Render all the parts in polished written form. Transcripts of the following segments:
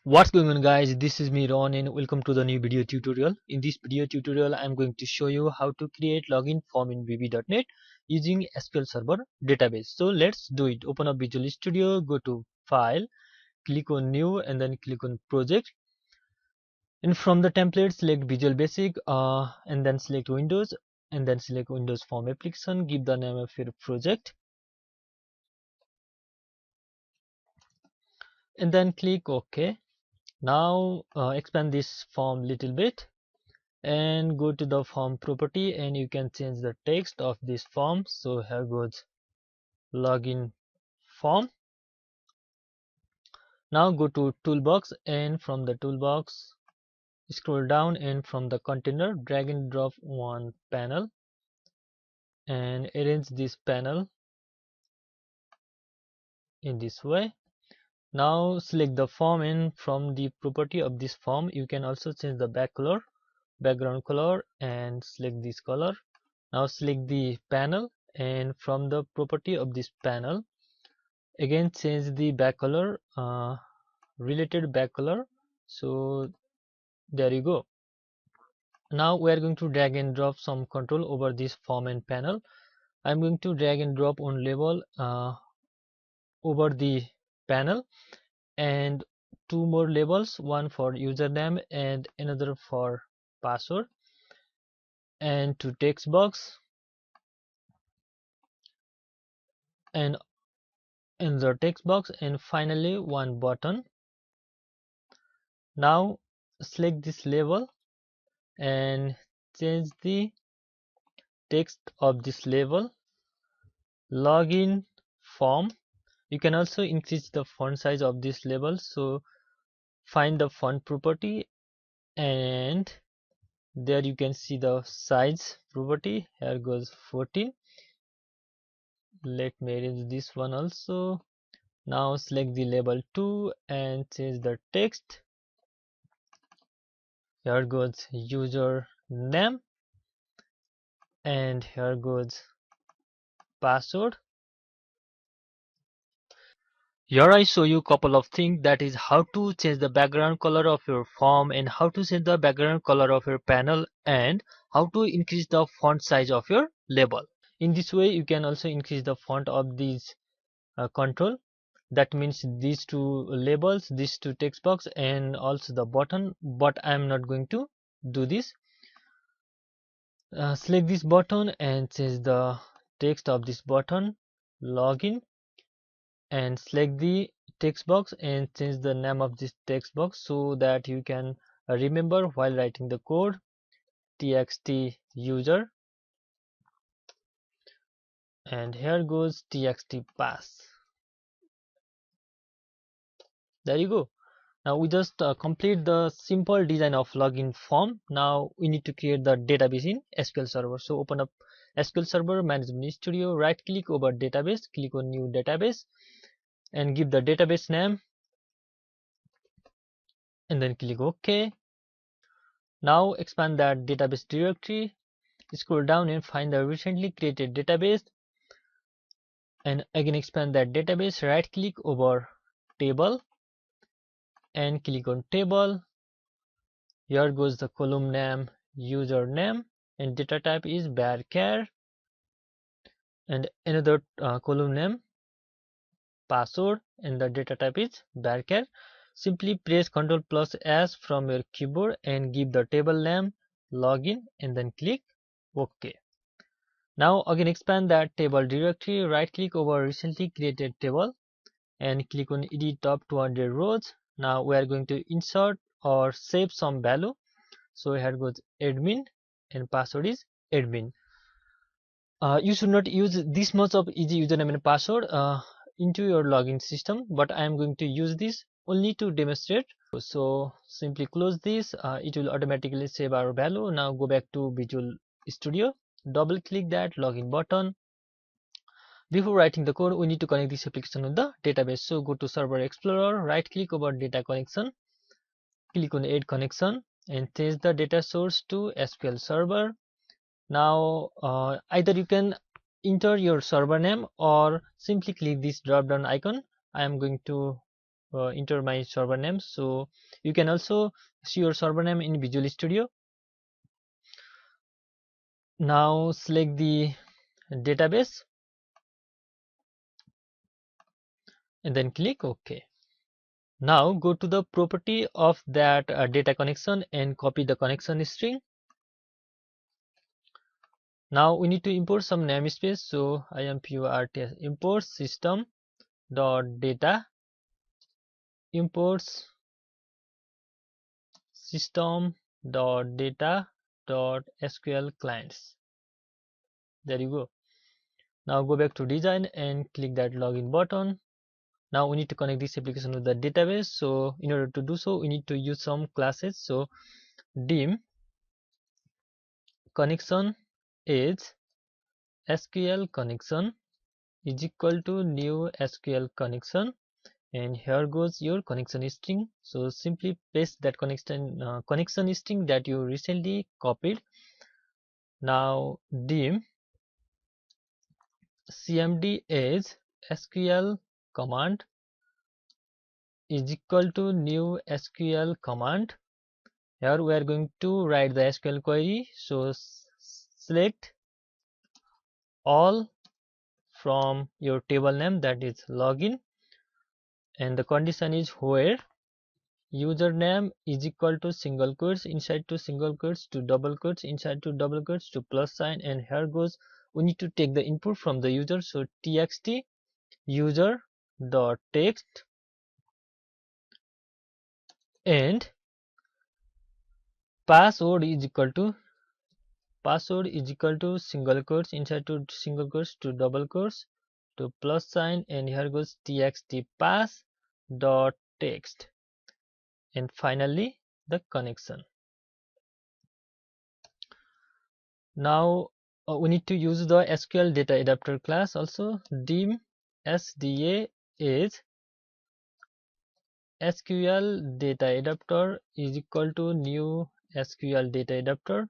What's going on, guys? This is me Ron and welcome to the new video tutorial. In this video tutorial I'm going to show you how to create login form in VB.NET using SQL Server Database. So let's do it. Open up Visual Studio, go to File, click on New and then click on Project. And from the template select Visual Basic and then select Windows and then select Windows Form Application. Give the name of your project and then click OK. Now expand this form little bit and go to the form property and you can change the text of this form. So here goes login form. Now go to toolbox and from the toolbox scroll down and from the container drag and drop one panel and arrange this panel in this way. Now select the form and from the property of this form you can also change the background color and select this color. Now select the panel and from the property of this panel again change the back color, related back color. So there you go. Now we are going to drag and drop some control over this form and panel. I'm going to drag and drop one label over the panel and two more labels, one for username and another for password, and two text box and in the text box, and finally one button. Now select this label and change the text of this label login form. You can also increase the font size of this label, so find the font property and there you can see the size property. Here goes 14. Let me arrange this one also. Now select the label 2 and change the text. Here goes user name and here goes password. Here I show you couple of things, that is how to change the background color of your form and how to change the background color of your panel and how to increase the font size of your label. In this way you can also increase the font of these control. That means these two labels, these two text box and also the button, but I am not going to do this. Select this button and change the text of this button login and select the text box and change the name of this text box so that you can remember while writing the code. Txt user and here goes txt pass. There you go. Now we just complete the simple design of login form. Now we need to create the database in SQL Server. So open up SQL Server Management Studio, right click over database, click on new database and give the database name and then click OK. Now expand that database directory, scroll down and find the recently created database and again expand that database, right click over table and click on table. Here goes the column name username and data type is varchar and another column name password and the data type is varchar. Simply press Ctrl plus S from your keyboard and give the table name login and then click OK. Now again expand that table directory, right click over recently created table and click on edit top 200 rows. Now we are going to insert or save some value. So here goes admin and password is admin. You should not use this much of easy username and password into your login system, but I am going to use this only to demonstrate. So simply close this, it will automatically save our value. Now go back to Visual Studio, double click that login button. Before writing the code we need to connect this application with the database. So go to Server Explorer, right click over data connection, click on add connection and change the data source to SQL Server. Now either you can enter your server name or simply click this drop down icon. I am going to enter my server name. So you can also see your server name in Visual Studio. Now select the database and then click OK. Now go to the property of that data connection and copy the connection string. Now we need to import some namespace, so import import system dot data imports system dot data dot SQL clients. There you go. Now go back to design and click that login button. Now we need to connect this application with the database. So in order to do so, we need to use some classes. So dim connection is SQL connection is equal to new SQL connection, and here goes your connection string. So simply paste that connection string that you recently copied. Now dim cmd is SQL command is equal to new SQL command. Here we are going to write the SQL query. So select all from your table name, that is login, and the condition is where username is equal to single quotes inside to single quotes to double quotes inside to double quotes to plus sign, and here goes we need to take the input from the user. So txt user dot text and password is equal to single quotes inside to single quotes to double quotes to plus sign, and here goes txt pass dot text, and finally the connection. Now we need to use the SQL data adapter class also. Dim sda is SQL data adapter is equal to new SQL data adapter.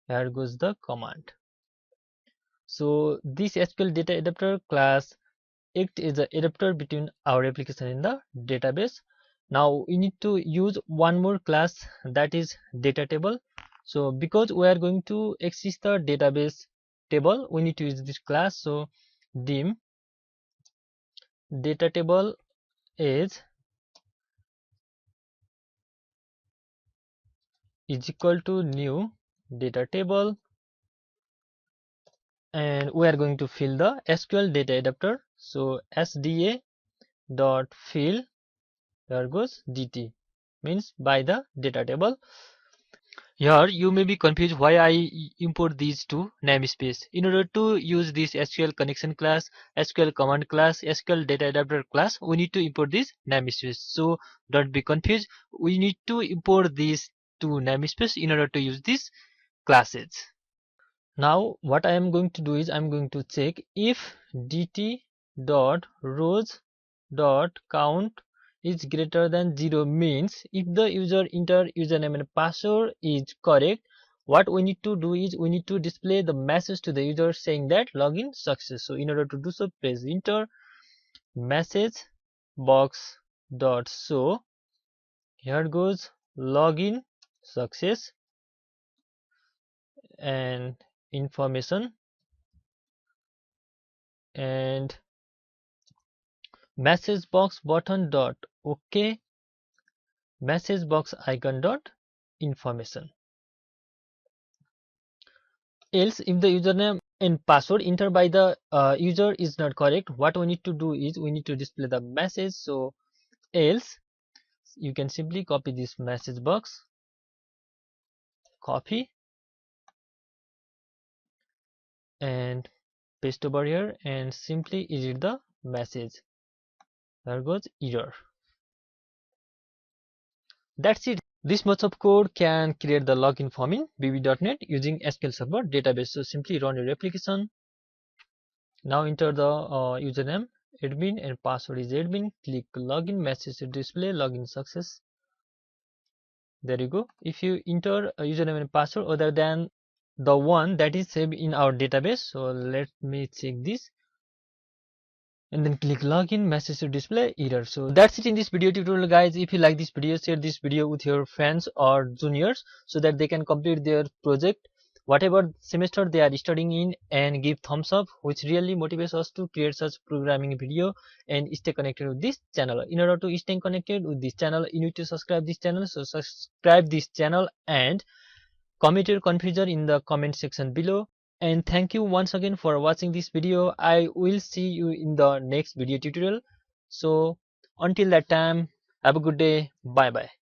Here goes the command. So this SQL data adapter class acts as the adapter between our application and the database. Now we need to use one more class, that is data table. So because we are going to access the database table, we need to use this class. So dim data table is equal to new data table, and we are going to fill the SQL data adapter. So sda dot fill, there goes dt, means by the data table. Here you may be confused why I import these two namespace. In order to use this SQL connection class, SQL command class, SQL data adapter class, we need to import this namespace. So don't be confused. We need to import these two namespace in order to use these classes. Now what I am going to do is I am going to check if dt dot rows dot count is greater than 0, means if the user enter username and password is correct, what we need to do is we need to display the message to the user saying that login success. So in order to do so, press enter, message box dot show, here goes login success and information, and message box button dot OK, message box icon dot information. Else if the username and password entered by the user is not correct, what we need to do is we need to display the message. So else you can simply copy this message box, copy and paste over here, and simply edit the message. There goes error. That's it. This much of code can create the login form in VB.NET using SQL Server Database. So simply run your application. Now enter the username admin and password is admin. Click login, message to display login success. There you go. If you enter a username and password other than the one that is saved in our database, so let me check this. and then click login, message to display error. So that's it in this video tutorial, guys. If you like this video, share this video with your friends or juniors so that they can complete their project whatever semester they are studying in, and give thumbs up, which really motivates us to create such programming video and stay connected with this channel. In order to stay connected with this channel, you need to subscribe this channel. So subscribe this channel and comment your confusion in the comment section below. And thank you once again for watching this video. I will see you in the next video tutorial. So until that time, have a good day. Bye bye.